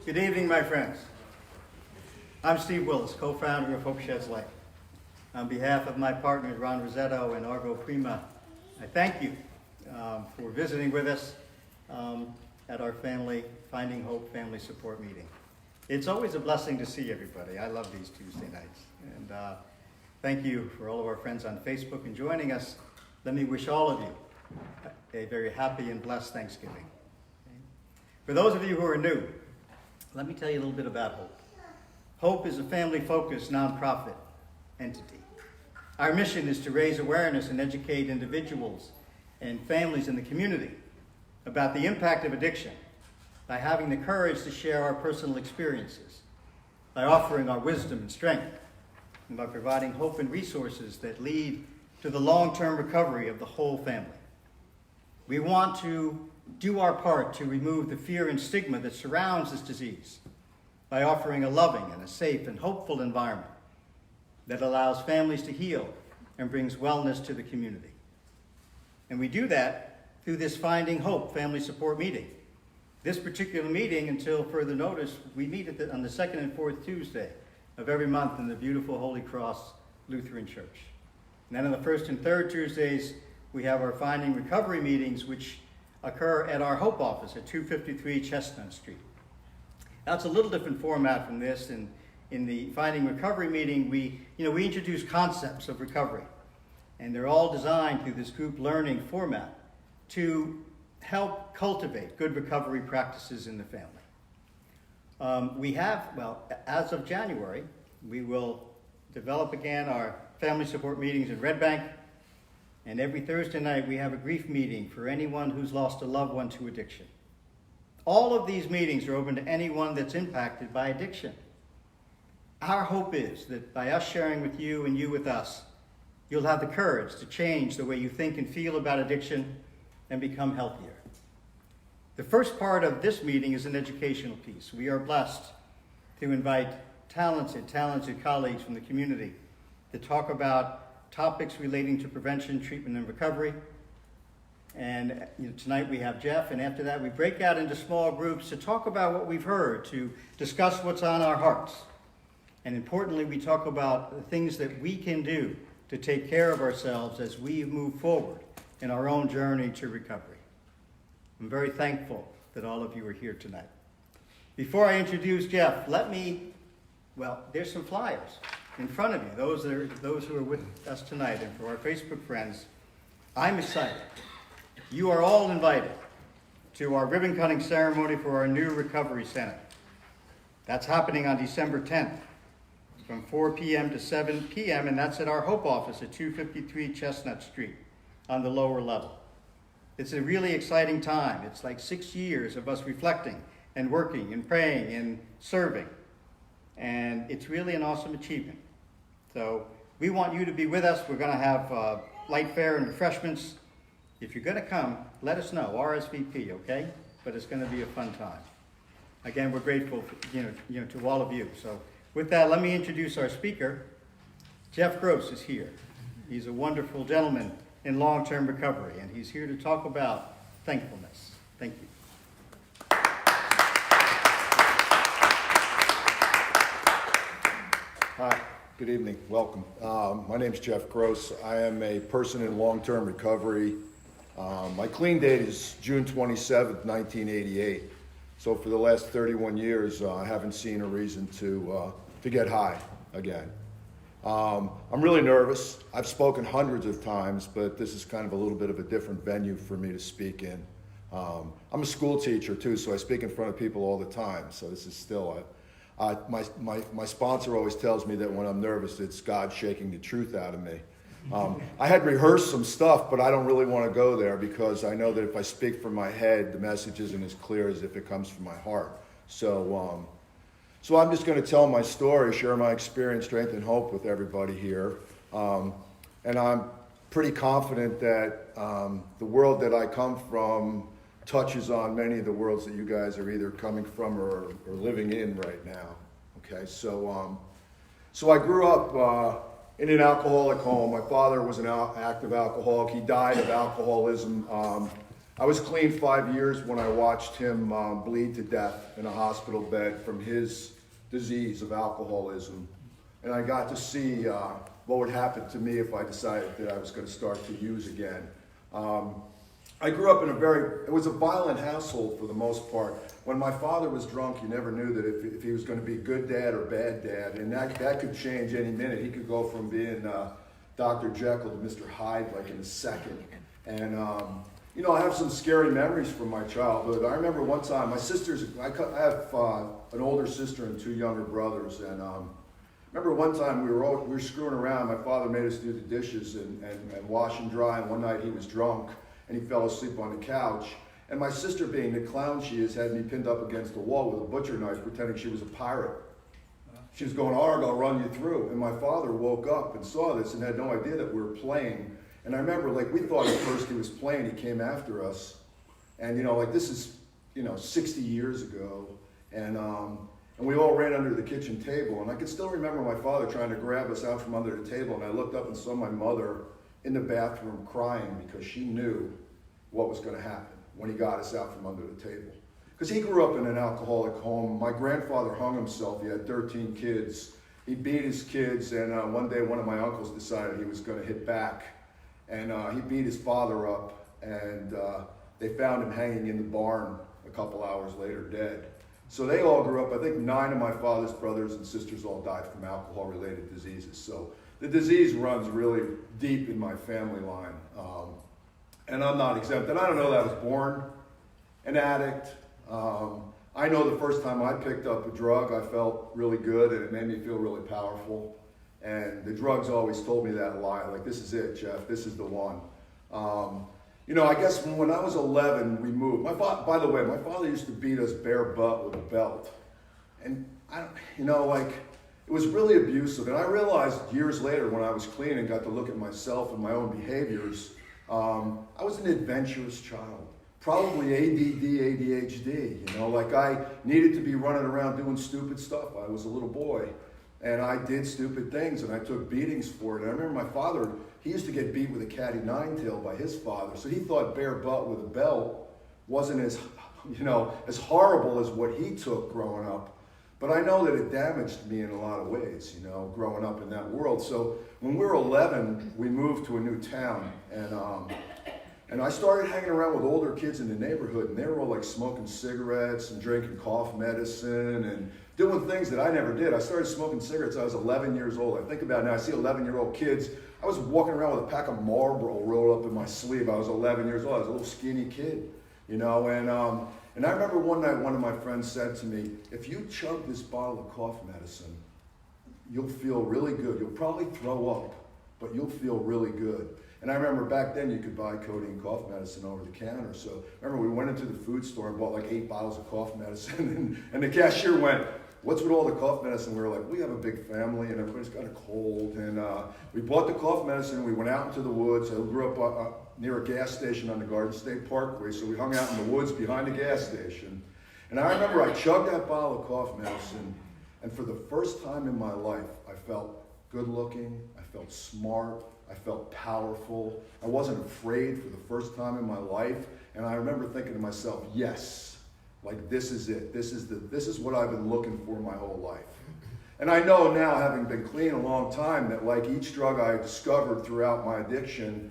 Good evening, my friends. I'm Steve Willis, co-founder of Hope Sheds Light. On behalf of my partners, Ron Rosetto and Arvo Prima, I thank you for visiting with us at our Finding Hope Family Support Meeting. It's always a blessing to see everybody. I love these Tuesday nights. And thank you for all of our friends on Facebook and joining us. Let me wish all of you a very happy and blessed Thanksgiving. For those of you who are new, let me tell you a little bit about Hope. Hope is a family-focused nonprofit entity. Our mission is to raise awareness and educate individuals and families in the community about the impact of addiction by having the courage to share our personal experiences, by offering our wisdom and strength, and by providing hope and resources that lead to the long-term recovery of the whole family. We want to do our part to remove the fear and stigma that surrounds this disease by offering a loving and a safe and hopeful environment that allows families to heal and brings wellness to the community. And we do that through this Finding Hope Family Support Meeting. This particular meeting, until further notice, we meet on the second and fourth Tuesday of every month in the beautiful Holy Cross Lutheran Church. And then on the first and third Tuesdays, we have our Finding Recovery meetings, which occur at our Hope office at 253 Chestnut Street. That's a little different format from this. In the Finding Recovery meeting, we introduce concepts of recovery, and they're all designed through this group learning format to help cultivate good recovery practices in the family. As of January, we will develop again our family support meetings in Red Bank, and every Thursday night we have a grief meeting for anyone who's lost a loved one to addiction. All of these meetings are open to anyone that's impacted by addiction. Our hope is that by us sharing with you and you with us, you'll have the courage to change the way you think and feel about addiction and become healthier. The first part of this meeting is an educational piece. We are blessed to invite talented colleagues from the community to talk about topics relating to prevention, treatment, and recovery. And tonight we have Jeff, and after that we break out into small groups to talk about what we've heard, to discuss what's on our hearts. And importantly, we talk about the things that we can do to take care of ourselves as we move forward in our own journey to recovery. I'm very thankful that all of you are here tonight. Before I introduce Jeff, there's some flyers in front of you, those who are with us tonight, and for our Facebook friends, I'm excited. You are all invited to our ribbon cutting ceremony for our new Recovery Center. That's happening on December 10th from 4 p.m. to 7 p.m., and that's at our Hope office at 253 Chestnut Street on the lower level. It's a really exciting time. It's like 6 years of us reflecting and working and praying and serving. And it's really an awesome achievement. So we want you to be with us. We're going to have light fare and refreshments. If you're going to come, let us know, RSVP, okay? But it's going to be a fun time. Again, we're grateful to all of you. So with that, let me introduce our speaker. Jeff Grose is here. He's a wonderful gentleman in long-term recovery, and he's here to talk about thankfulness. Thank you. Hi, good evening, welcome. My name's Jeff Grose. I am a person in long-term recovery. My clean date is June 27th, 1988. So for the last 31 years, I haven't seen a reason to get high again. I'm really nervous. I've spoken hundreds of times, but this is kind of a little bit of a different venue for me to speak in. I'm a school teacher too, so I speak in front of people all the time. So this is still my sponsor always tells me that when I'm nervous, it's God shaking the truth out of me. I had rehearsed some stuff, but I don't really want to go there because I know that if I speak from my head, the message isn't as clear as if it comes from my heart. So I'm just going to tell my story, share my experience, strength, and hope with everybody here. And I'm pretty confident that the world that I come from touches on many of the worlds that you guys are either coming from or living in right now. Okay, so I grew up in an alcoholic home. My father was an active alcoholic. He died of alcoholism I was clean 5 years when I watched him bleed to death in a hospital bed from his disease of alcoholism. And I got to see what would happen to me if I decided that I was going to start to use again. I grew up in it was a violent household for the most part. When my father was drunk, you never knew that if he was going to be good dad or bad dad. And that could change any minute. He could go from being Dr. Jekyll to Mr. Hyde like in a second. And I have some scary memories from my childhood. I remember one time, I have an older sister and 2 younger brothers, and remember one time we were screwing around. My father made us do the dishes and wash and dry, and one night he was drunk, and he fell asleep on the couch. And my sister, being the clown she is, had me pinned up against the wall with a butcher knife, pretending she was a pirate. She was going, "Arg, I'll run you through." And my father woke up and saw this and had no idea that we were playing. And I remember, we thought at first he was playing. He came after us, and this is 60 years ago, and we all ran under the kitchen table. And I can still remember my father trying to grab us out from under the table. And I looked up and saw my mother in the bathroom crying because she knew what was going to happen when he got us out from under the table. Because he grew up in an alcoholic home. My grandfather hung himself. He had 13 kids. He beat his kids, and one day one of my uncles decided he was going to hit back. And he beat his father up, and they found him hanging in the barn a couple hours later, dead. So they all grew up. I think 9 of my father's brothers and sisters all died from alcohol-related diseases. So the disease runs really deep in my family line. And I'm not exempt. And I don't know that I was born an addict. I know the first time I picked up a drug, I felt really good, and it made me feel really powerful. And the drugs always told me that lie, like, "This is it, Jeff, this is the one." I guess when I was 11, we moved. By the way, my father used to beat us bare butt with a belt. And it was really abusive. And I realized years later when I was clean and got to look at myself and my own behaviors, I was an adventurous child. Probably ADD, ADHD, I needed to be running around doing stupid stuff. I was a little boy. And I did stupid things, and I took beatings for it. And I remember my father, he used to get beat with a caddy 9-tail by his father. So he thought bare butt with a belt wasn't as horrible as what he took growing up. But I know that it damaged me in a lot of ways, growing up in that world. So when we were 11, we moved to a new town, and I started hanging around with older kids in the neighborhood, and they were all smoking cigarettes and drinking cough medicine and doing things that I never did. I started smoking cigarettes. I was 11 years old. I think about it now. I see 11-year-old kids. I was walking around with a pack of Marlboro rolled up in my sleeve. I was 11 years old. I was a little skinny kid, And I remember one night one of my friends said to me, "If you chug this bottle of cough medicine, you'll feel really good. You'll probably throw up, but you'll feel really good." And I remember back then you could buy codeine cough medicine over the counter. So I remember we went into the food store and bought 8 bottles of cough medicine. And the cashier went, "What's with all the cough medicine?" We were like, "We have a big family and everybody's got a cold." And we bought the cough medicine. We went out into the woods. I grew up near a gas station on the Garden State Parkway. So we hung out in the woods behind the gas station. And I remember I chugged that bottle of cough medicine. And for the first time in my life, I felt good looking. I felt smart. I felt powerful. I wasn't afraid for the first time in my life. And I remember thinking to myself, yes, this is it. This is what I've been looking for my whole life. And I know now, having been clean a long time, that each drug I discovered throughout my addiction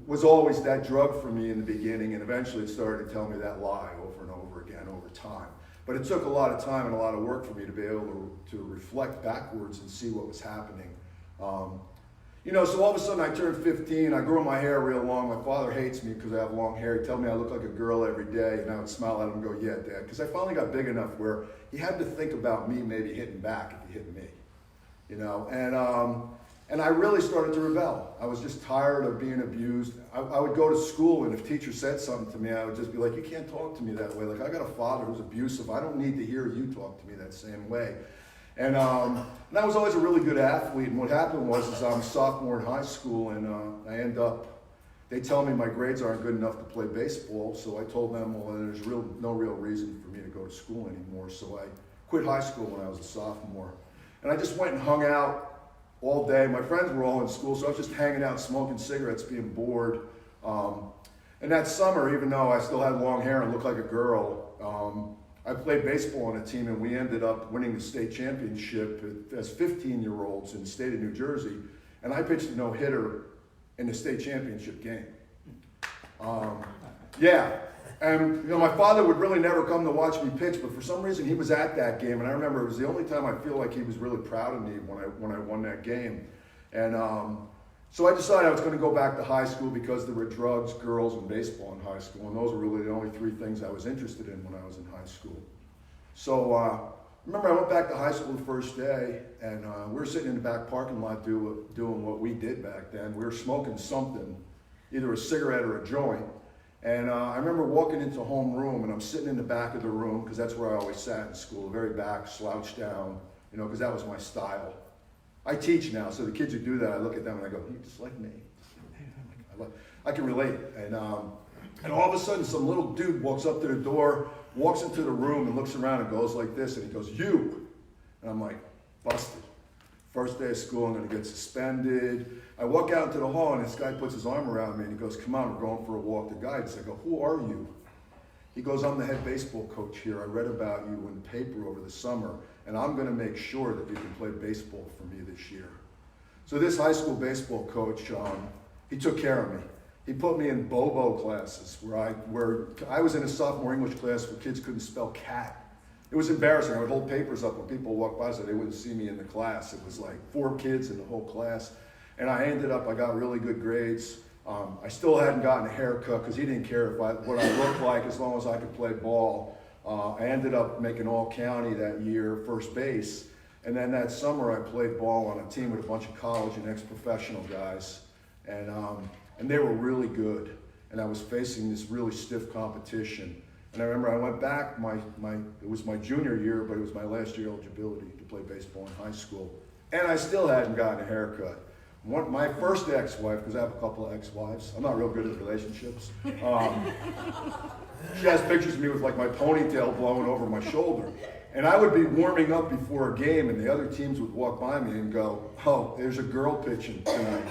was always that drug for me in the beginning. And eventually it started to tell me that lie over and over again over time. But it took a lot of time and a lot of work for me to be able to reflect backwards and see what was happening. So all of a sudden I turned 15, I grew my hair real long. My father hates me because I have long hair. He tells me I look like a girl every day, and I would smile at him and go, "Yeah, Dad," because I finally got big enough where he had to think about me maybe hitting back if he hit me, and I really started to rebel. I was just tired of being abused. I would go to school, and if teacher said something to me, I would just be like, "You can't talk to me that way. I got a father who's abusive. I don't need to hear you talk to me that same way." And I was always a really good athlete. And what happened was I'm a sophomore in high school, and they tell me my grades aren't good enough to play baseball. So I told them, well, there's no real reason for me to go to school anymore. So I quit high school when I was a sophomore. And I just went and hung out all day. My friends were all in school, so I was just hanging out, smoking cigarettes, being bored. And that summer, even though I still had long hair and looked like a girl, I played baseball on a team, and we ended up winning the state championship as 15-year-olds in the state of New Jersey. And I pitched a no-hitter in the state championship game. Yeah, and my father would really never come to watch me pitch, but for some reason he was at that game, and I remember it was the only time I feel like he was really proud of me when I won that game. And so I decided I was going to go back to high school because there were drugs, girls, and baseball in high school, and those were really the only three things I was interested in when I was in high school. So remember, I went back to high school the first day, and we were sitting in the back parking lot doing what we did back then. We were smoking something, either a cigarette or a joint. And I remember walking into homeroom, and I'm sitting in the back of the room, because that's where I always sat in school, the very back, slouched down, because that was my style. I teach now, so the kids who do that, I look at them and I go, "You're just like me." I can relate. And all of a sudden, some little dude walks up to the door, walks into the room, and looks around and goes like this, and he goes, "You." And I'm like, busted. First day of school, I'm going to get suspended. I walk out into the hall, and this guy puts his arm around me, and he goes, "Come on, we're going for a walk." The guides. I go, "Who are you?" He goes, "I'm the head baseball coach here. I read about you in the paper over the summer, and I'm going to make sure that you can play baseball for me this year." So this high school baseball coach, he took care of me. He put me in Bobo classes where I was in a sophomore English class where kids couldn't spell cat. It was embarrassing. I would hold papers up when people walked by so they wouldn't see me in the class. It was like 4 kids in the whole class. And I got really good grades. I still hadn't gotten a haircut because he didn't care what I looked like as long as I could play ball. I ended up making all county that year, first base. And then that summer I played ball on a team with a bunch of college and ex-professional guys. And they were really good. And I was facing this really stiff competition. And I remember I went back, it was my junior year, but it was my last year eligibility to play baseball in high school. And I still hadn't gotten a haircut. My first ex-wife, because I have a couple of ex-wives, I'm not real good at relationships. She has pictures of me with like my ponytail blowing over my shoulder. And I would be warming up before a game, and the other teams would walk by me and go, "Oh, there's a girl pitching tonight."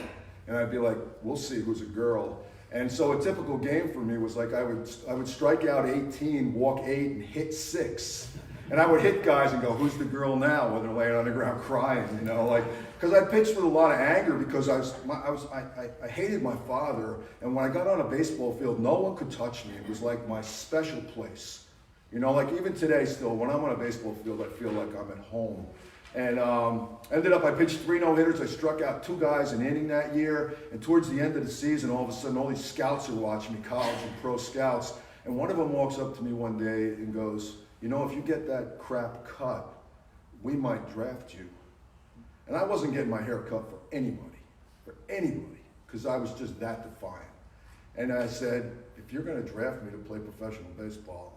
And I'd be like, "We'll see who's a girl." And so a typical game for me was like I would strike out 18, walk 8, and hit 6. And I would hit guys and go, "Who's the girl now?" when they're laying on the ground crying, because I pitched with a lot of anger because I hated my father. And when I got on a baseball field, no one could touch me. It was like my special place. Like even today still, when I'm on a baseball field, I feel like I'm at home. And I pitched 3 no-hitters. I struck out 2 guys an inning that year. And towards the end of the season, all of a sudden, all these scouts are watching me, college and pro scouts. And one of them walks up to me one day and goes, "If you get that crap cut, we might draft you." And I wasn't getting my hair cut for anybody, because I was just that defiant. And I said, "If you're going to draft me to play professional baseball,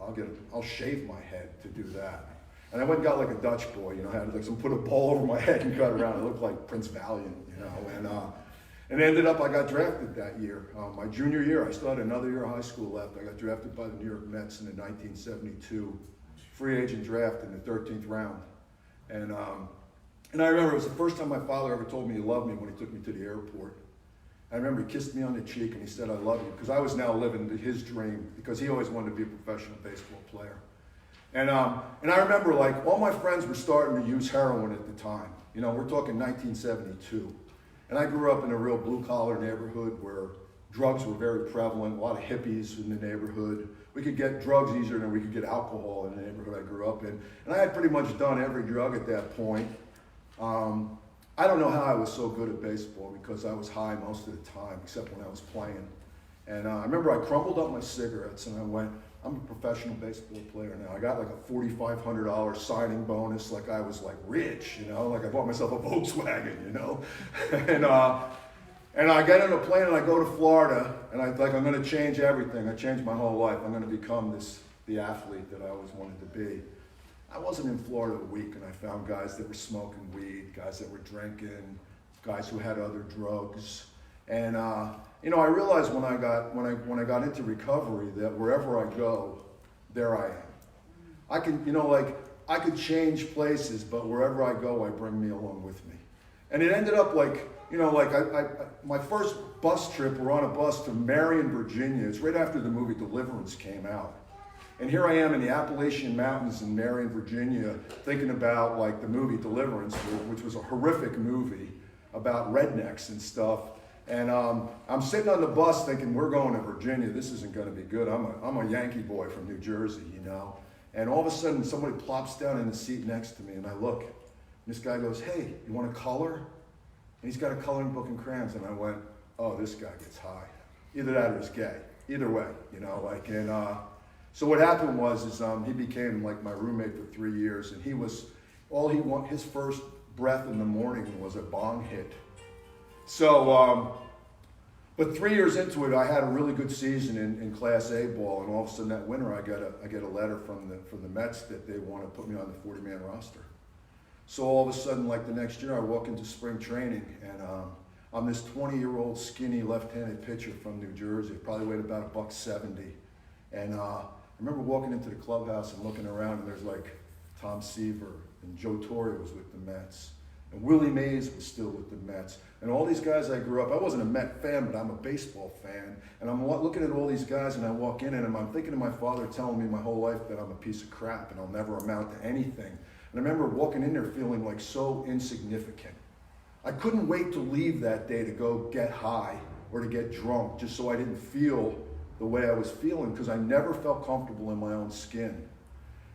I'll shave my head to do that." And I went and got like a Dutch boy, had like put a ball over my head and cut around. It looked like Prince Valiant, And ended up, I got drafted that year. My junior year, I still had another year of high school left. I got drafted by the New York Mets in the 1972 free agent draft in the 13th round. And I remember it was the first time my father ever told me he loved me when he took me to the airport. I remember he kissed me on the cheek and he said, "I love you," because I was now living his dream, because he always wanted to be a professional baseball player. And I remember all my friends were starting to use heroin at the time. We're talking 1972. And I grew up in a real blue-collar neighborhood where drugs were very prevalent, a lot of hippies in the neighborhood. We could get drugs easier than we could get alcohol in the neighborhood I grew up in. And I had pretty much done every drug at that point. I don't know how I was so good at baseball, because I was high most of the time, except when I was playing. And I remember I crumpled up my cigarettes and I went, "I'm a professional baseball player now." I got like a $4,500 signing bonus, like I was like rich, like I bought myself a Volkswagen, And I get on a plane and I go to Florida, and I'm going to change everything. I changed my whole life. I'm going to become the athlete that I always wanted to be. I wasn't in Florida a week, and I found guys that were smoking weed, guys that were drinking, guys who had other drugs. And I realized when I got into recovery that wherever I go, there I am. I could change places, but wherever I go, I bring me along with me. And it ended up like, my first bus trip, we're on a bus to Marion, Virginia. It's right after the movie Deliverance came out. And here I am in the Appalachian Mountains in Marion, Virginia, thinking about like the movie Deliverance, which was a horrific movie about rednecks and stuff. And I'm sitting on the bus thinking, we're going to Virginia. This isn't going to be good. I'm a Yankee boy from New Jersey, And all of a sudden, somebody plops down in the seat next to me, and I look. And this guy goes, hey, you want to color? And he's got a coloring book and crayons. And I went, oh, this guy gets high. Either that or he's gay. Either way, So what happened was he became like my roommate for 3 years, and his first breath in the morning was a bong hit. So, but 3 years into it, I had a really good season in Class A ball, and all of a sudden that winter, I get a letter from the Mets that they want to put me on the 40-man roster. So all of a sudden, like the next year, I walk into spring training, and I'm this 20-year-old skinny left-handed pitcher from New Jersey, probably weighed about $170, and I remember walking into the clubhouse and looking around, and there's like Tom Seaver, and Joe Torre was with the Mets, and Willie Mays was still with the Mets. And all these guys I grew up, I wasn't a Met fan, but I'm a baseball fan. And I'm looking at all these guys, and I walk in, and I'm thinking of my father telling me my whole life that I'm a piece of crap and I'll never amount to anything. And I remember walking in there feeling like so insignificant. I couldn't wait to leave that day to go get high or to get drunk, just so I didn't feel the way I was feeling, because I never felt comfortable in my own skin.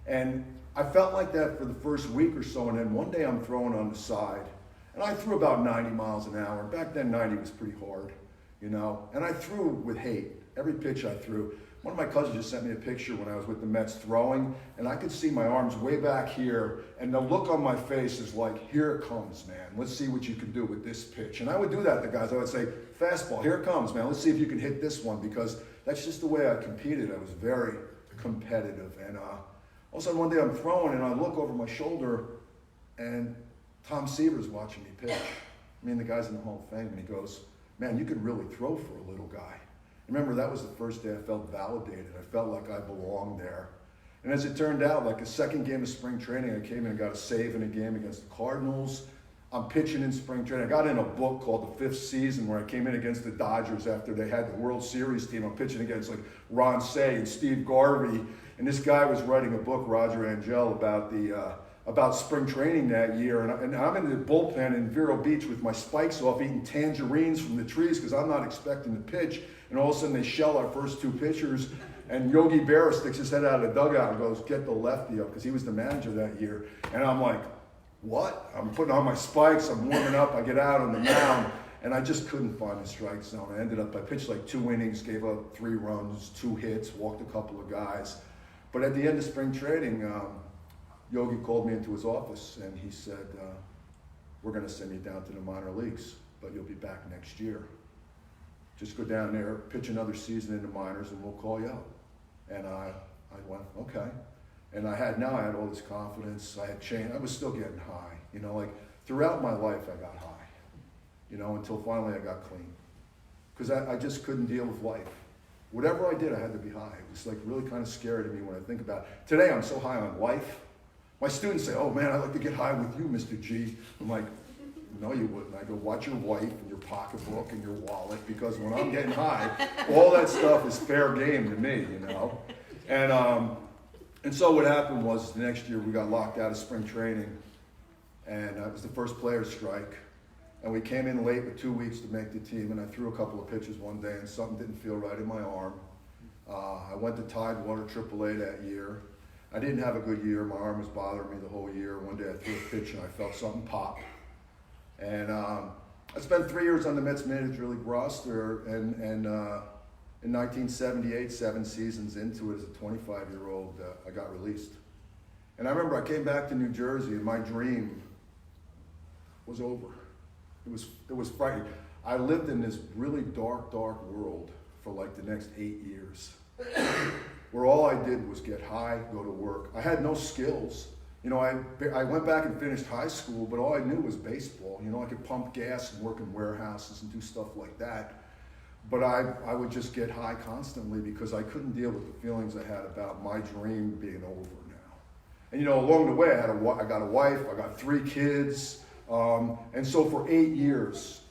And I felt like that for the first week or so, and then one day I'm throwing on the side. And I threw about 90 miles an hour. Back then, 90 was pretty hard, And I threw with hate. Every pitch I threw. One of my cousins just sent me a picture when I was with the Mets throwing, and I could see my arms way back here, and the look on my face is like, here it comes, man. Let's see what you can do with this pitch. And I would do that to guys. I would say, fastball, here it comes, man. Let's see if you can hit this one, because that's just the way I competed. I was very competitive. And all of a sudden, one day I'm throwing, and I look over my shoulder, and Tom Seaver's watching me pitch. The guy's in the Hall of Fame, and he goes, man, you can really throw for a little guy. Remember, that was the first day I felt validated. I felt like I belonged there. And as it turned out, like a second game of spring training, I came in and got a save in a game against the Cardinals. I'm pitching in spring training. I got in a book called The Fifth Season, where I came in against the Dodgers after they had the World Series team. I'm pitching against like Ron Say and Steve Garvey. And this guy was writing a book, Roger Angel, about spring training that year, and I'm in the bullpen in Vero Beach with my spikes off, eating tangerines from the trees because I'm not expecting to pitch, and all of a sudden they shell our first two pitchers, and Yogi Berra sticks his head out of the dugout and goes, get the lefty up, because he was the manager that year, and I'm like, what? I'm putting on my spikes, I'm warming up, I get out on the mound, and I just couldn't find the strike zone. I pitched like 2 innings, gave up 3 runs, 2 hits, walked a couple of guys, but at the end of spring training, Yogi called me into his office, and he said, we're going to send you down to the minor leagues, but you'll be back next year. Just go down there, pitch another season in the minors, and we'll call you up. And I went, okay. And I had all this confidence. I had changed. I was still getting high. Like throughout my life, I got high, until finally I got clean. Because I just couldn't deal with life. Whatever I did, I had to be high. It was like really kind of scary to me when I think about it. Today, I'm so high on life. My students say, oh man, I'd like to get high with you, Mr. G. I'm like, no, you wouldn't. I go, watch your wife and your pocketbook and your wallet, because when I'm getting high, all that stuff is fair game to me, And so what happened was the next year we got locked out of spring training, and it was the first players' strike. And we came in late with 2 weeks to make the team, and I threw a couple of pitches one day, and something didn't feel right in my arm. I went to Tidewater AAA that year. I didn't have a good year. My arm was bothering me the whole year. One day I threw a pitch and I felt something pop. And I spent 3 years on the Mets Major League roster, and in 1978, 7 seasons into it as a 25-year-old, I got released. And I remember I came back to New Jersey, and my dream was over. It was frightening. I lived in this really dark world for like the next 8 years. Where all I did was get high, go to work. I had no skills. I went back and finished high school, but all I knew was baseball. I could pump gas and work in warehouses and do stuff like that. But I would just get high constantly because I couldn't deal with the feelings I had about my dream being over now. And along the way, I got a wife, I got 3 kids, And so for 8 years,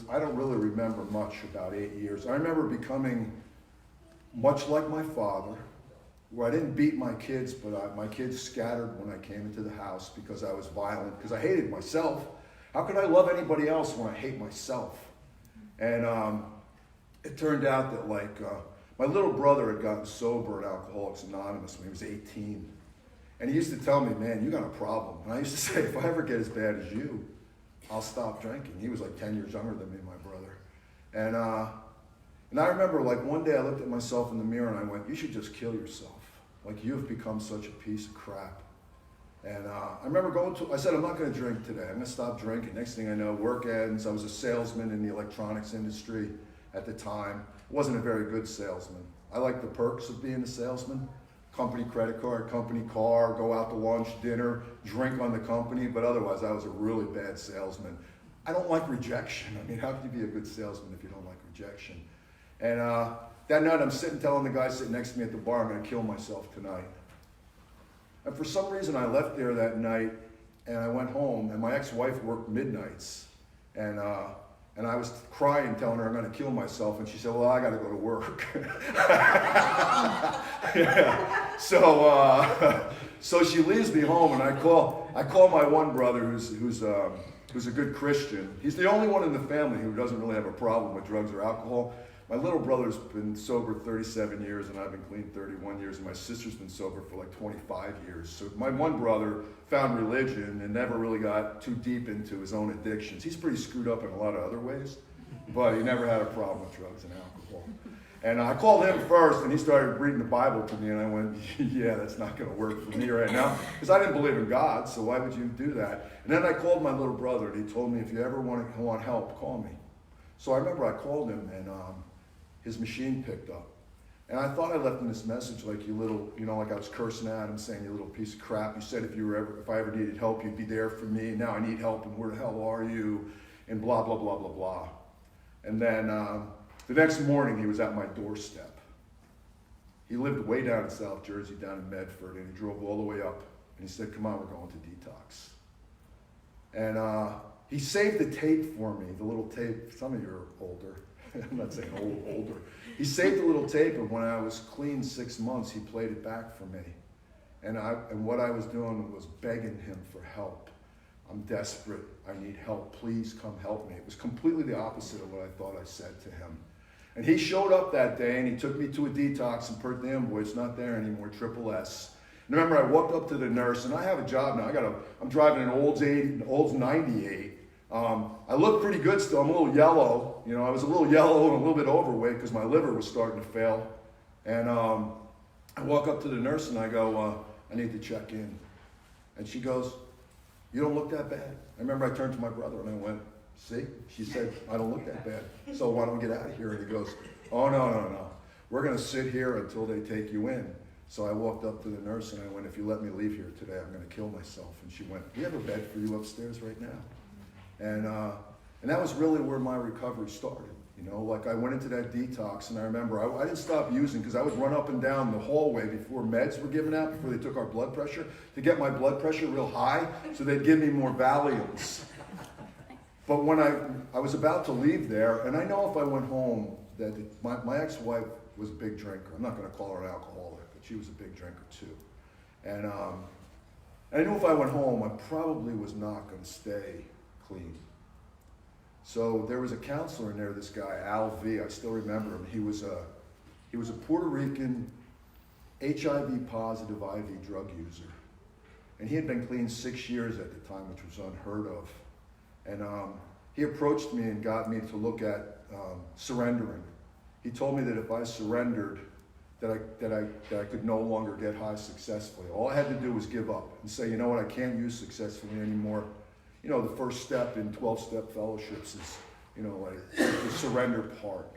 I don't really remember much about 8 years. I remember becoming much like my father, where I didn't beat my kids, but my kids scattered when I came into the house because I was violent, because I hated myself. How could I love anybody else when I hate myself? And it turned out that my little brother had gotten sober at Alcoholics Anonymous when he was 18. And he used to tell me, man, you got a problem. And I used to say, if I ever get as bad as you, I'll stop drinking. He was like 10 years younger than me, my brother. And I remember one day I looked at myself in the mirror and I went, you should just kill yourself. You have become such a piece of crap. And I remember I said, I'm not going to drink today. I'm going to stop drinking. Next thing I know, work ends. I was a salesman in the electronics industry at the time. I wasn't a very good salesman. I liked the perks of being a salesman. Company credit card, company car, go out to lunch, dinner, drink on the company. But otherwise, I was a really bad salesman. I don't like rejection. I mean, how can you be a good salesman if you don't like rejection? And that night, I'm telling the guy sitting next to me at the bar, I'm going to kill myself tonight. And for some reason, I left there that night, and I went home, and my ex-wife worked midnights. And I was crying, telling her I'm going to kill myself, and she said, well, I got to go to work. Yeah. So she leaves me home, and I call my one brother who's a good Christian. He's the only one in the family who doesn't really have a problem with drugs or alcohol. My little brother's been sober 37 years, and I've been clean 31 years, and my sister's been sober for 25 years. So my one brother found religion and never really got too deep into his own addictions. He's pretty screwed up in a lot of other ways, but he never had a problem with drugs and alcohol. And I called him first, and he started reading the Bible to me, and I went, yeah, that's not going to work for me right now, because I didn't believe in God, so why would you do that? And then I called my little brother, and he told me, if you ever want help, call me. So I remember I called him, and his machine picked up. And I thought I left him this message like I was cursing at him, saying, you little piece of crap. You said if I ever needed help, you'd be there for me. Now I need help, and where the hell are you? And blah, blah, blah, blah, blah. And then the next morning, he was at my doorstep. He lived way down in South Jersey, down in Medford, and he drove all the way up. And he said, come on, we're going to detox. And he saved the tape for me, the little tape. Some of you are older. I'm not saying older. He saved the little tape, and when I was clean 6 months, he played it back for me. And what I was doing was begging him for help. I'm desperate. I need help. Please come help me. It was completely the opposite of what I thought I said to him. And he showed up that day, and he took me to a detox in Perth Amboy. It's not there anymore, Triple S. And remember, I walked up to the nurse, and I have a job now. I'm driving an Olds 98. I look pretty good still. I'm a little yellow. I was a little yellow and a little bit overweight because my liver was starting to fail. And I walk up to the nurse and I go, I need to check in. And she goes, you don't look that bad. I remember I turned to my brother and I went, see? She said, I don't look that bad. So why don't we get out of here? And he goes, oh, no. We're going to sit here until they take you in. So I walked up to the nurse and I went, if you let me leave here today, I'm going to kill myself. And she went, we have a bed for you upstairs right now. And that was really where my recovery started. I went into that detox, and I remember I didn't stop using because I would run up and down the hallway before meds were given out, before they took our blood pressure, to get my blood pressure real high, so they'd give me more Valiums. But when I was about to leave there, and I know if I went home, that my ex-wife was a big drinker. I'm not going to call her an alcoholic, but she was a big drinker too. And I knew if I went home, I probably was not going to stay clean. So there was a counselor in there, this guy, Al V. I still remember him. He was a Puerto Rican HIV positive IV drug user. And he had been clean 6 years at the time, which was unheard of. And he approached me and got me to look at surrendering. He told me that if I surrendered, that I could no longer get high successfully. All I had to do was give up and say, you know what, I can't use successfully anymore. The first step in 12-step fellowships is, the surrender part.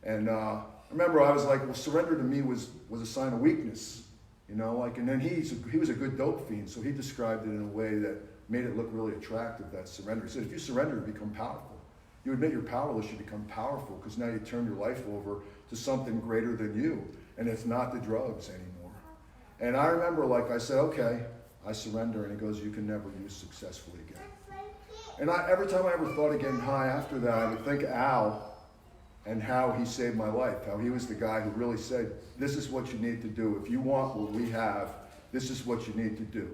And I remember I was like, well, surrender to me was a sign of weakness, and then he was a good dope fiend, so he described it in a way that made it look really attractive, that surrender. He said, if you surrender, you become powerful. You admit you're powerless, you become powerful, because now you turn your life over to something greater than you, and it's not the drugs anymore. And I remember, I said, okay, I surrender, and he goes, you can never use successfully again. And every time I ever thought of getting high after that, I would think of Al and how he saved my life, how he was the guy who really said, this is what you need to do. If you want what we have, this is what you need to do.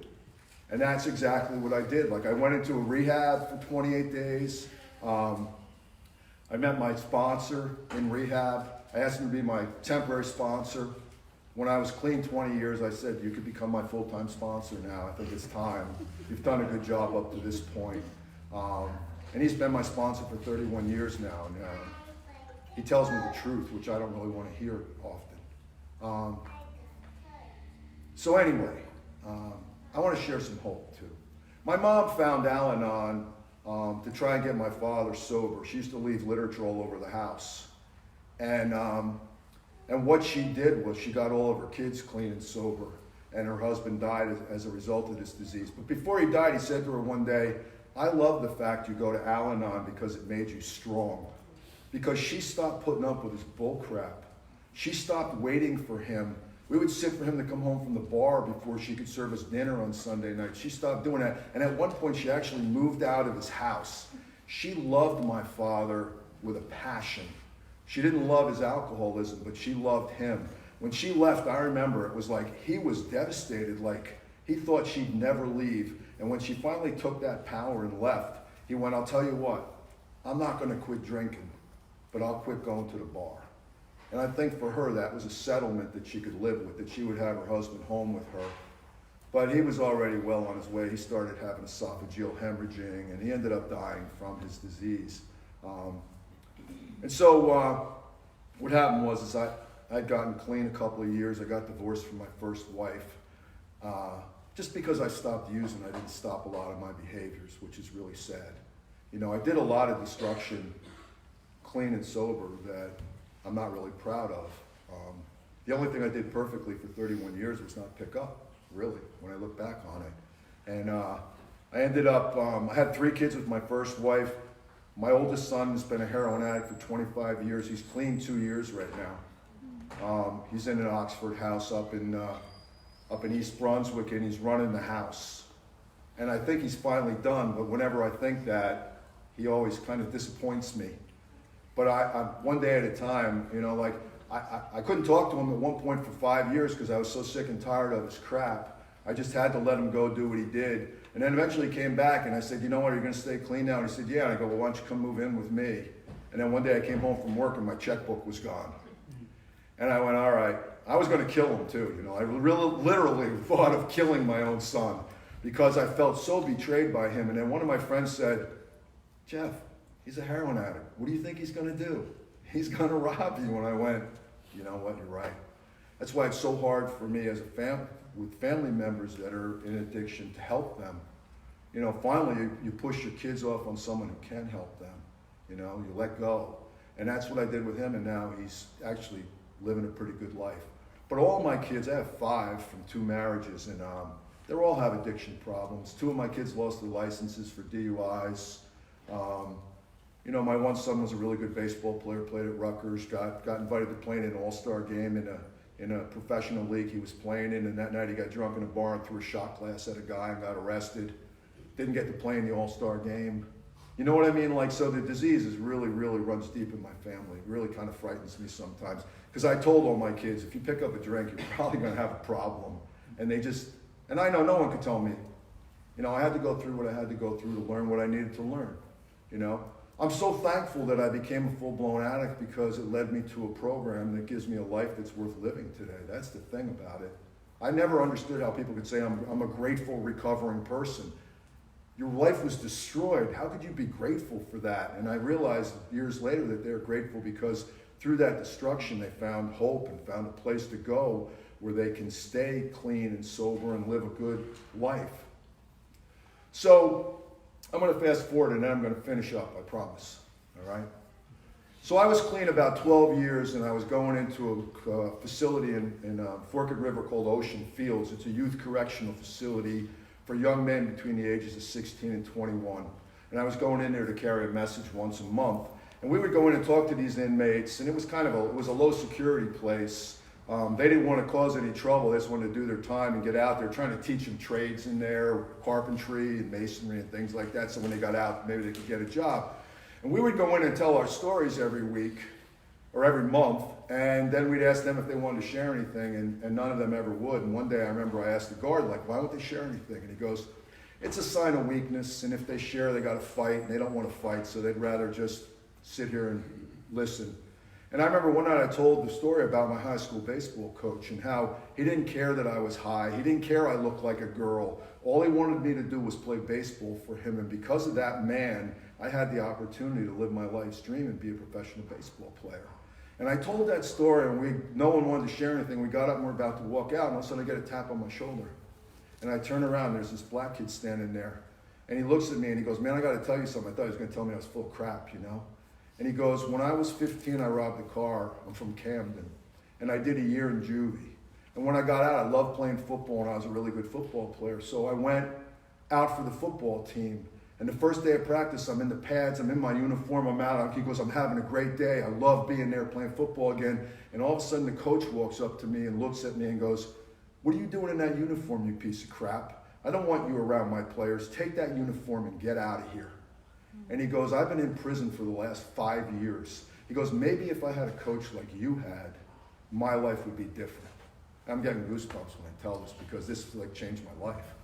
And that's exactly what I did. Like, I went into a rehab for 28 days. I met my sponsor in rehab. I asked him to be my temporary sponsor. When I was clean 20 years, I said, you could become my full-time sponsor now. I think it's time. You've done a good job up to this point. And he's been my sponsor for 31 years now. And he tells me the truth, which I don't really want to hear often. So anyway, I want to share some hope too. My mom found Al-Anon to try and get my father sober. She used to leave literature all over the house. And what she did was she got all of her kids clean and sober. And her husband died as a result of this disease. But before he died, he said to her one day, I love the fact you go to Al-Anon because it made you strong. Because she stopped putting up with his bull crap. She stopped waiting for him. We would sit for him to come home from the bar before she could serve us dinner on Sunday night. She stopped doing that. And at one point, she actually moved out of his house. She loved my father with a passion. She didn't love his alcoholism, but she loved him. When she left, I remember it was like he was devastated, like he thought she'd never leave. And when she finally took that power and left, he went, I'll tell you what, I'm not going to quit drinking, but I'll quit going to the bar. And I think for her, that was a settlement that she could live with, that she would have her husband home with her. But he was already well on his way. He started having esophageal hemorrhaging, and he ended up dying from his disease. And so what happened was I'd gotten clean a couple of years. I got divorced from my first wife. Just because I stopped using, I didn't stop a lot of my behaviors, which is really sad. You know, I did a lot of destruction, clean and sober, that I'm not really proud of. The only thing I did perfectly for 31 years was not pick up, really, when I look back on it. And I ended up, I had 3 kids with my first wife. My oldest son has been a heroin addict for 25 years. He's clean 2 years right now. He's in an Oxford house up in East Brunswick, and he's running the house. And I think he's finally done, but whenever I think that, he always kind of disappoints me. But I one day at a time, you know, like I couldn't talk to him at one point for 5 years because I was so sick and tired of his crap. I just had to let him go do what he did. And then eventually he came back and I said, you know what, are you going to stay clean now? And he said, yeah. And I go, well, why don't you come move in with me? And then one day I came home from work and my checkbook was gone. And I went, all right. I was going to kill him too, you know. I really, literally thought of killing my own son because I felt so betrayed by him. And then one of my friends said, Jeff, he's a heroin addict. What do you think he's going to do? He's going to rob you. And I went, you know what, you're right. That's why it's so hard for me as a with family members that are in addiction to help them. You know, finally you push your kids off on someone who can help them. You know, you let go. And that's what I did with him, and now he's actually living a pretty good life. But all my kids, I have 5 from 2 marriages, and they all have addiction problems. 2 of my kids lost their licenses for DUIs. You know, my one son was a really good baseball player, played at Rutgers, got invited to play in an all-star game in a professional league he was playing in, and that night he got drunk in a bar and threw a shot glass at a guy and got arrested. Didn't get to play in the all-star game. You know what I mean? Like, so the disease is really, really runs deep in my family. It really kind of frightens me sometimes. Because I told all my kids, if you pick up a drink, you're probably going to have a problem. And and I know no one could tell me. You know, I had to go through what I had to go through to learn what I needed to learn. You know, I'm so thankful that I became a full-blown addict because it led me to a program that gives me a life that's worth living today. That's the thing about it. I never understood how people could say I'm a grateful, recovering person. Your life was destroyed. How could you be grateful for that? And I realized years later that they're grateful because through that destruction, they found hope and found a place to go where they can stay clean and sober and live a good life. So I'm going to fast forward and then I'm going to finish up, I promise. All right? So I was clean about 12 years, and I was going into a facility in Forked River called Ocean Fields. It's a youth correctional facility for young men between the ages of 16 and 21. And I was going in there to carry a message once a month. And we would go in and talk to these inmates, and it was a low security place. They didn't want to cause any trouble. They just wanted to do their time and get out there, trying to teach them trades in there, carpentry and masonry and things like that. So when they got out, maybe they could get a job. And we would go in and tell our stories every week or every month. And then we'd ask them if they wanted to share anything, and none of them ever would. And one day I remember I asked the guard, like, why won't they share anything? And he goes, it's a sign of weakness, and if they share, they got to fight, and they don't want to fight, so they'd rather just sit here and listen. And I remember one night I told the story about my high school baseball coach and how he didn't care that I was high. He didn't care I looked like a girl. All he wanted me to do was play baseball for him, and because of that man, I had the opportunity to live my life's dream and be a professional baseball player. And I told that story, and no one wanted to share anything. We got up and we're about to walk out, and all of a sudden I get a tap on my shoulder. And I turn around, and there's this black kid standing there. And he looks at me and he goes, man, I got to tell you something. I thought he was going to tell me I was full of crap, you know? And he goes, when I was 15, I robbed a car. I'm from Camden. And I did a year in juvie. And when I got out, I loved playing football, and I was a really good football player. So I went out for the football team. And the first day of practice, I'm in the pads, I'm in my uniform, I'm out. He goes, I'm having a great day. I love being there playing football again. And all of a sudden, the coach walks up to me and looks at me and goes, what are you doing in that uniform, you piece of crap? I don't want you around my players. Take that uniform and get out of here. And he goes, I've been in prison for the last 5 years. He goes, maybe if I had a coach like you had, my life would be different. I'm getting goosebumps when I tell this because this like changed my life.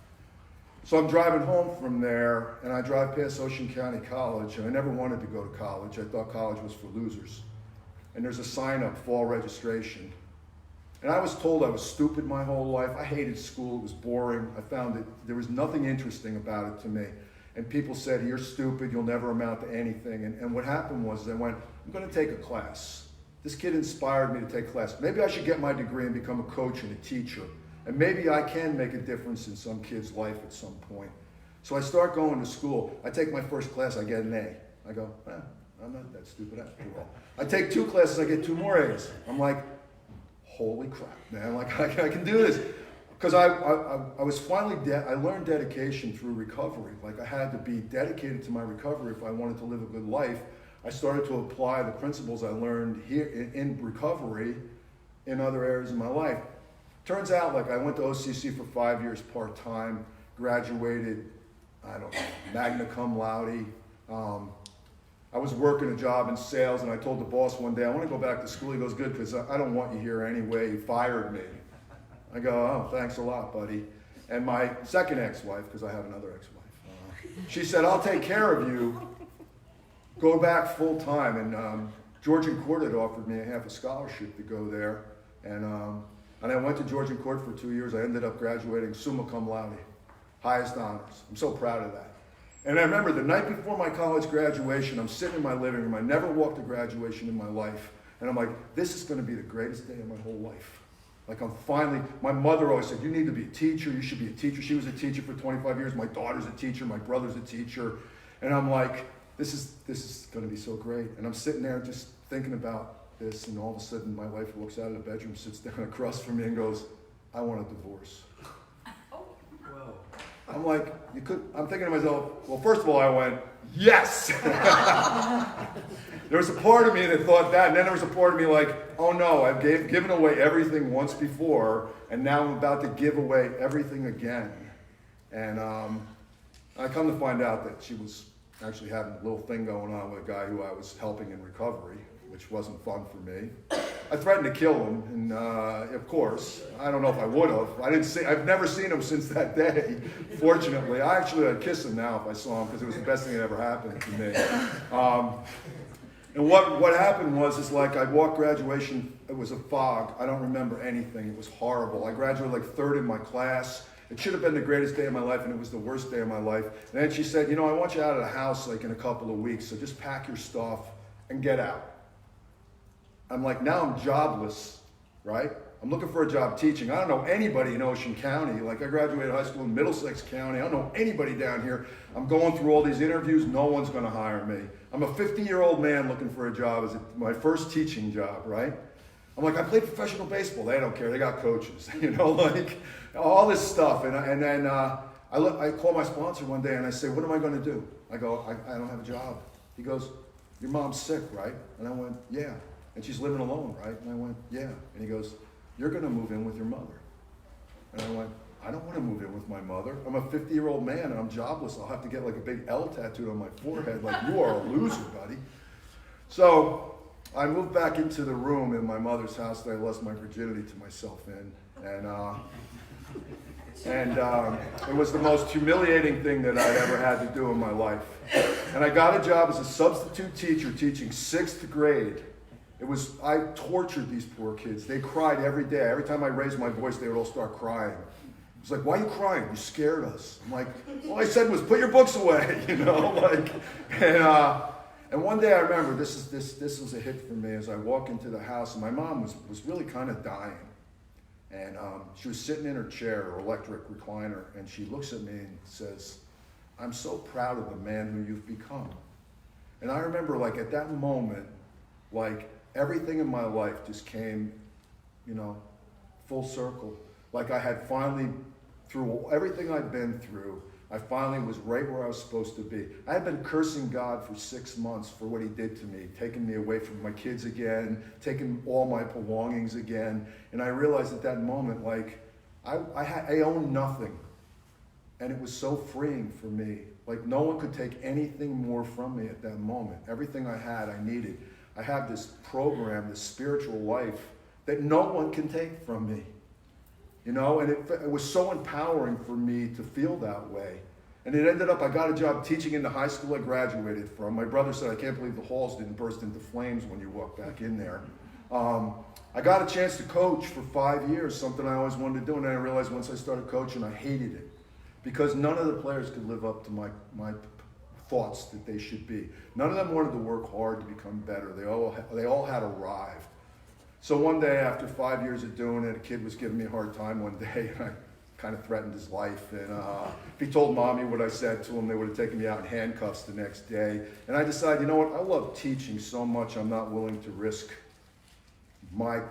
So I'm driving home from there, and I drive past Ocean County College, and I never wanted to go to college. I thought college was for losers. And there's a sign up, fall registration. And I was told I was stupid my whole life. I hated school. It was boring. I found that there was nothing interesting about it to me. And people said, you're stupid. You'll never amount to anything. And what happened was I went, I'm going to take a class. This kid inspired me to take a class. Maybe I should get my degree and become a coach and a teacher. And maybe I can make a difference in some kid's life at some point. So I start going to school. I take my first class, I get an A. I go, I'm not that stupid after all. I take 2 classes, I get 2 more A's. I'm like, holy crap, man, like I can do this. Because I was finally, I learned dedication through recovery. Like I had to be dedicated to my recovery if I wanted to live a good life. I started to apply the principles I learned here in recovery in other areas of my life. Turns out, like I went to OCC for 5 years part-time, graduated, I don't know, magna cum laude. I was working a job in sales, and I told the boss one day, I want to go back to school. He goes, good, because I don't want you here anyway. He fired me. I go, oh, thanks a lot, buddy. And my second ex-wife, because I have another ex-wife, she said, I'll take care of you. Go back full-time. And Georgian Court had offered me half a scholarship to go there. And I went to Georgian Court for 2 years. I ended up graduating summa cum laude, highest honors. I'm so proud of that. And I remember the night before my college graduation, I'm sitting in my living room. I never walked a graduation in my life. And I'm like, this is going to be the greatest day of my whole life. Like I'm finally, my mother always said, you need to be a teacher. You should be a teacher. She was a teacher for 25 years. My daughter's a teacher. My brother's a teacher. And I'm like, this is going to be so great. And I'm sitting there just thinking about this, and all of a sudden my wife walks out of the bedroom, sits down across from me and goes, I want a divorce. Whoa. I'm like, I'm thinking to myself, well, first of all, I went, yes! There was a part of me that thought that, and then there was a part of me like, oh no, I've given away everything once before, and now I'm about to give away everything again. And I come to find out that she was actually having a little thing going on with a guy who I was helping in recovery, which wasn't fun for me. I threatened to kill him, and of course, I don't know if I would have. I've never seen him since that day, fortunately. I'd kiss him now if I saw him, because it was the best thing that ever happened to me. And what happened was like I walked graduation, it was a fog. I don't remember anything. It was horrible. I graduated like 3rd in my class. It should have been the greatest day of my life, and it was the worst day of my life. And then she said, I want you out of the house like in a couple of weeks, so just pack your stuff and get out. I'm like, now I'm jobless, right? I'm looking for a job teaching. I don't know anybody in Ocean County. Like I graduated high school in Middlesex County. I don't know anybody down here. I'm going through all these interviews. No one's going to hire me. I'm a 50-year-old man looking for a job as my first teaching job, right? I'm like, I played professional baseball. They don't care. They got coaches, like all this stuff. And then I call my sponsor one day and I say, what am I going to do? I go, I don't have a job. He goes, your mom's sick, right? And I went, yeah. And she's living alone, right? And I went, yeah. And he goes, you're going to move in with your mother. And I went, I don't want to move in with my mother. I'm a 50-year-old man and I'm jobless. I'll have to get like a big L tattooed on my forehead, like, you are a loser, buddy. So I moved back into the room in my mother's house that I lost my virginity to myself in. And it was the most humiliating thing that I'd ever had to do in my life. And I got a job as a substitute teacher teaching 6th grade. I tortured these poor kids. They cried every day. Every time I raised my voice, they would all start crying. It was like, why are you crying? You scared us. I'm like, all I said was, put your books away, you know? Like, and one day I remember, this was a hit for me, as I walk into the house, and my mom was really kind of dying. And she was sitting in her chair, her electric recliner, and she looks at me and says, I'm so proud of the man who you've become. And I remember, like, at that moment, like, everything in my life just came, you know, full circle. Like, I had finally, through everything I'd been through, I finally was right where I was supposed to be. I had been cursing God for 6 months for what he did to me, taking me away from my kids again, taking all my belongings again. And I realized at that moment, like, I owned nothing. And it was so freeing for me. Like, no one could take anything more from me at that moment. Everything I had, I needed. I have this program, this spiritual life that no one can take from me. You know, and it was so empowering for me to feel that way. And it ended up, I got a job teaching in the high school I graduated from. My brother said, I can't believe the halls didn't burst into flames when you walked back in there. I got a chance to coach for 5 years, something I always wanted to do. And then I realized once I started coaching, I hated it. Because none of the players could live up to my thoughts that they should be. None of them wanted to work hard to become better. They all had arrived. So one day, after 5 years of doing it, a kid was giving me a hard time one day, and I kind of threatened his life. And if he told mommy what I said to him, they would have taken me out in handcuffs the next day. And I decided, you know what, I love teaching so much, I'm not willing to risk my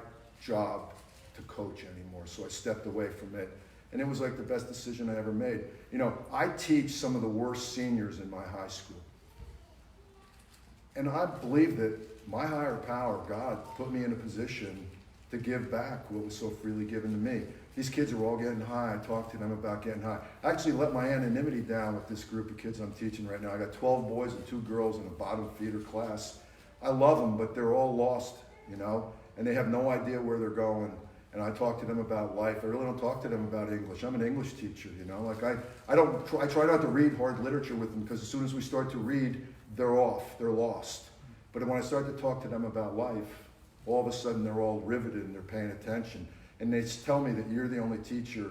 job to coach anymore. So I stepped away from it. And it was like the best decision I ever made. You know, I teach some of the worst seniors in my high school. And I believe that my higher power, God, put me in a position to give back what was so freely given to me. These kids are all getting high. I talk to them about getting high. I actually let my anonymity down with this group of kids I'm teaching right now. I got 12 boys and 2 girls in a bottom feeder class. I love them, but they're all lost, you know, and they have no idea where they're going. And I talk to them about life. I really don't talk to them about English. I'm an English teacher, you know. Like I try not to read hard literature with them, because as soon as we start to read, they're off, they're lost. But when I start to talk to them about life, all of a sudden they're all riveted and they're paying attention. And they tell me that you're the only teacher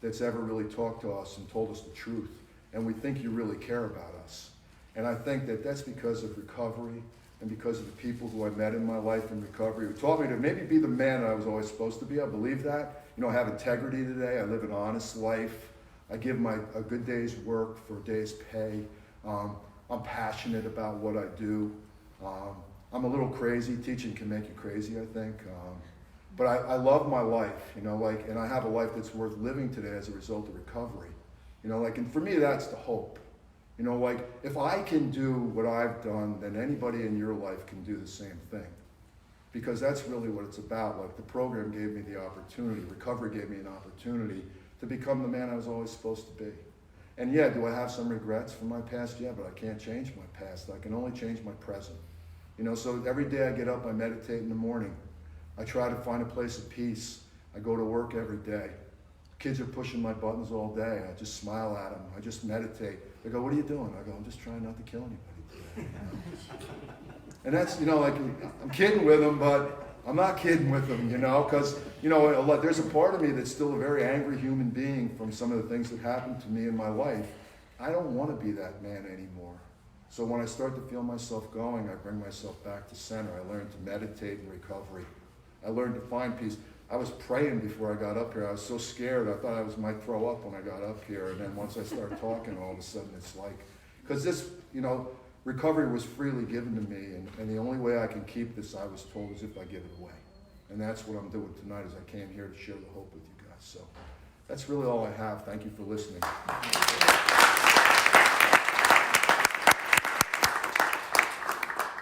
that's ever really talked to us and told us the truth. And we think you really care about us. And I think that that's because of recovery and because of the people who I met in my life in recovery, who taught me to maybe be the man I was always supposed to be. I believe that. You know, I have integrity today. I live an honest life. I give a good day's work for a day's pay. I'm passionate about what I do. I'm a little crazy. Teaching can make you crazy, I think. But I love my life, you know, like, and I have a life that's worth living today as a result of recovery. You know, like, and for me, that's the hope. You know, like, if I can do what I've done, then anybody in your life can do the same thing. Because that's really what it's about. Like, the program gave me the opportunity, recovery gave me an opportunity to become the man I was always supposed to be. And yeah, do I have some regrets from my past? Yeah, but I can't change my past. I can only change my present. You know, so every day I get up, I meditate in the morning. I try to find a place of peace. I go to work every day. Kids are pushing my buttons all day. I just smile at them. I just meditate. They go, what are you doing? I go, I'm just trying not to kill anybody today. And that's, you know, like, I'm kidding with them, but I'm not kidding with them, you know, because, you know, there's a part of me that's still a very angry human being from some of the things that happened to me in my life. I don't want to be that man anymore. So when I start to feel myself going, I bring myself back to center. I learn to meditate in recovery. I learned to find peace. I was praying before I got up here. I was so scared. I thought I might throw up when I got up here. And then once I started talking, all of a sudden it's like, because this, you know, recovery was freely given to me. And the only way I can keep this, I was told, is if I give it away. And that's what I'm doing tonight, is I came here to share the hope with you guys. So that's really all I have. Thank you for listening.